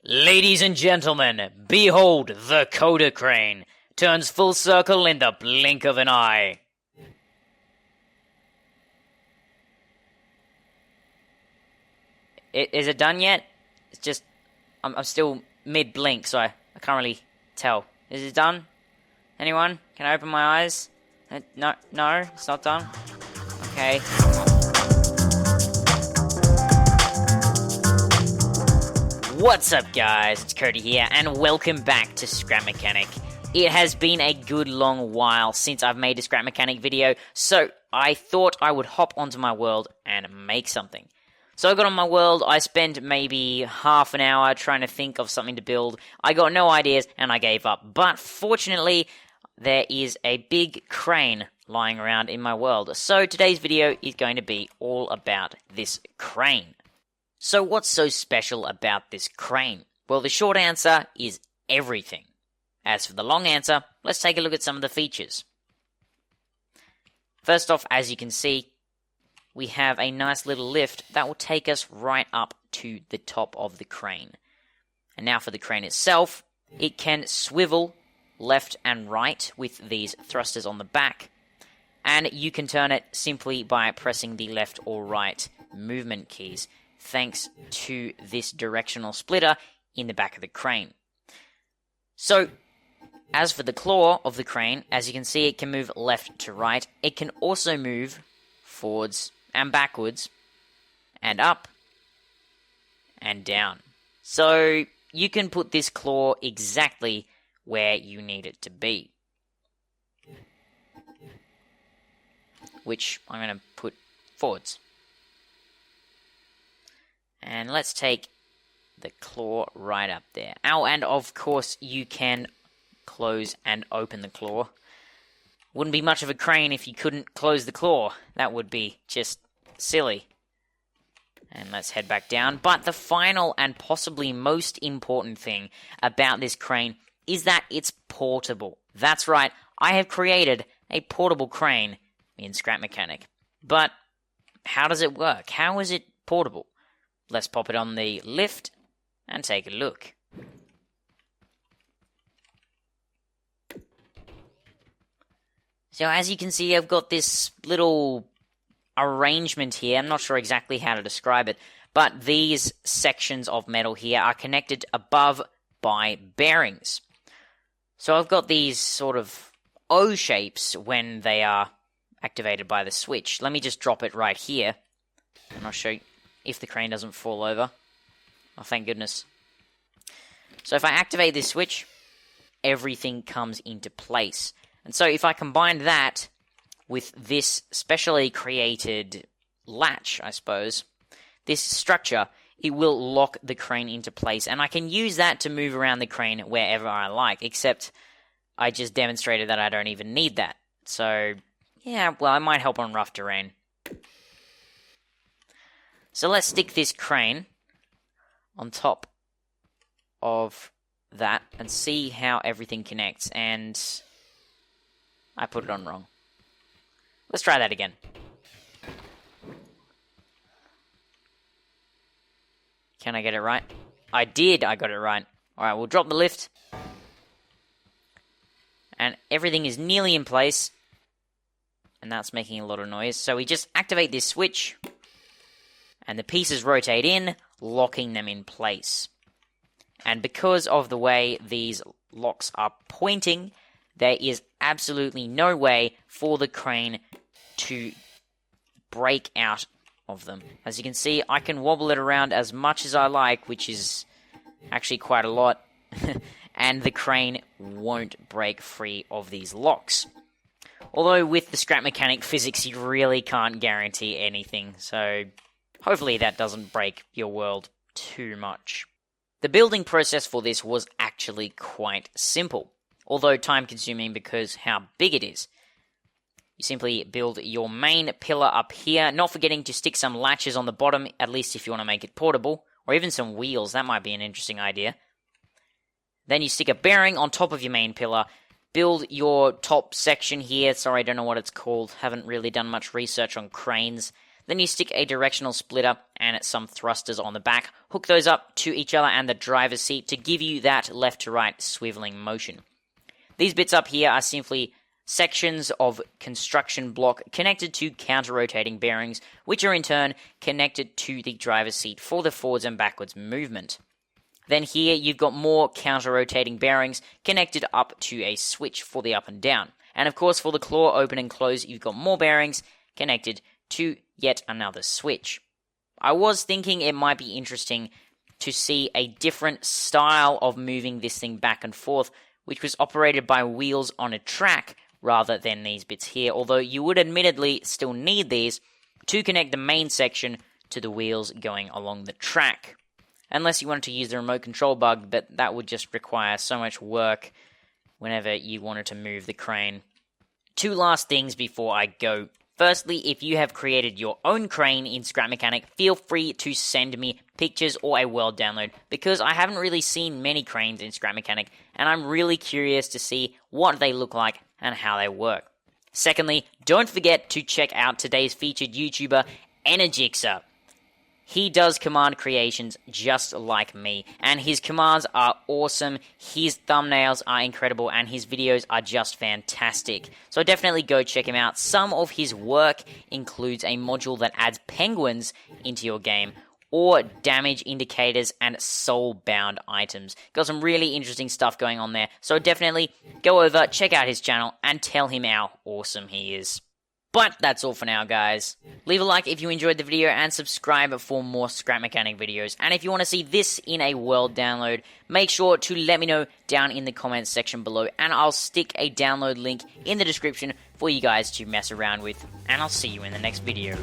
Ladies and gentlemen, behold the koder crane. Turns full circle in the blink of an eye. Is it done yet? It's just, I'm still mid-blink, so I can't really tell. Is it done? Anyone? Can I open my eyes? No, it's not done. Okay. What's up, guys? It's Cody here, and welcome back to Scrap Mechanic. It has been a good long while since I've made a Scrap Mechanic video, so I thought I would hop onto my world and make something. So I got on my world, I spent maybe half an hour trying to think of something to build. I got no ideas, and I gave up. But fortunately, there is a big crane lying around in my world. So today's video is going to be all about this crane. So what's so special about this crane? Well, the short answer is everything. As for the long answer, let's take a look at some of the features. First off, as you can see, we have a nice little lift that will take us right up to the top of the crane. And now for the crane itself, it can swivel left and right with these thrusters on the back. And you can turn it simply by pressing the left or right movement keys, thanks to this directional splitter in the back of the crane. So, as for the claw of the crane, as you can see, it can move left to right. It can also move forwards and backwards, and up, and down. So, you can put this claw exactly where you need it to be. Which I'm going to put forwards. And let's take the claw right up there. Oh, and of course you can close and open the claw. Wouldn't be much of a crane if you couldn't close the claw. That would be just silly. And let's head back down. But the final and possibly most important thing about this crane is that it's portable. That's right, I have created a portable crane in Scrap Mechanic. But how does it work? How is it portable? Let's pop it on the lift and take a look. So as you can see, I've got this little arrangement here. I'm not sure exactly how to describe it, but these sections of metal here are connected above by bearings. So I've got these sort of O shapes when they are activated by the switch. Let me just drop it right here, and I'll show you if the crane doesn't fall over. Oh, thank goodness. So if I activate this switch, everything comes into place. And so if I combine that with this specially created latch, I suppose, this structure, it will lock the crane into place. And I can use that to move around the crane wherever I like, except I just demonstrated that I don't even need that. So, yeah, well, it might help on rough terrain. So let's stick this crane on top of that and see how everything connects. And I put it on wrong. Let's try that again. Can I get it right? I did, I got it right. Alright, we'll drop the lift. And everything is nearly in place. And that's making a lot of noise. So we just activate this switch. And the pieces rotate in, locking them in place. And because of the way these locks are pointing, there is absolutely no way for the crane to break out of them. As you can see, I can wobble it around as much as I like, which is actually quite a lot, and the crane won't break free of these locks. Although with the Scrap Mechanic physics, you really can't guarantee anything, so hopefully that doesn't break your world too much. The building process for this was actually quite simple, although time-consuming because how big it is. You simply build your main pillar up here, not forgetting to stick some latches on the bottom, at least if you want to make it portable, or even some wheels. That might be an interesting idea. Then you stick a bearing on top of your main pillar, build your top section here. Sorry, I don't know what it's called. Haven't really done much research on cranes. Then you stick a directional splitter and some thrusters on the back, hook those up to each other and the driver's seat to give you that left to right swiveling motion. These bits up here are simply sections of construction block connected to counter-rotating bearings, which are in turn connected to the driver's seat for the forwards and backwards movement. Then here you've got more counter-rotating bearings connected up to a switch for the up and down. And of course for the claw open and close you've got more bearings connected to yet another switch. I was thinking it might be interesting to see a different style of moving this thing back and forth, which was operated by wheels on a track rather than these bits here, although you would admittedly still need these to connect the main section to the wheels going along the track. Unless you wanted to use the remote control bug, but that would just require so much work whenever you wanted to move the crane. Two last things before I go. Firstly, if you have created your own crane in Scrap Mechanic, feel free to send me pictures or a world download, because I haven't really seen many cranes in Scrap Mechanic, and I'm really curious to see what they look like and how they work. Secondly, don't forget to check out today's featured YouTuber, Energixer. He does command creations just like me, and his commands are awesome, his thumbnails are incredible, and his videos are just fantastic. So definitely go check him out. Some of his work includes a module that adds penguins into your game, or damage indicators and soul-bound items. Got some really interesting stuff going on there, so definitely go over, check out his channel, and tell him how awesome he is. But that's all for now, guys. Leave a like if you enjoyed the video and subscribe for more Scrap Mechanic videos. And if you want to see this in a world download, make sure to let me know down in the comments section below, and I'll stick a download link in the description for you guys to mess around with. And I'll see you in the next video.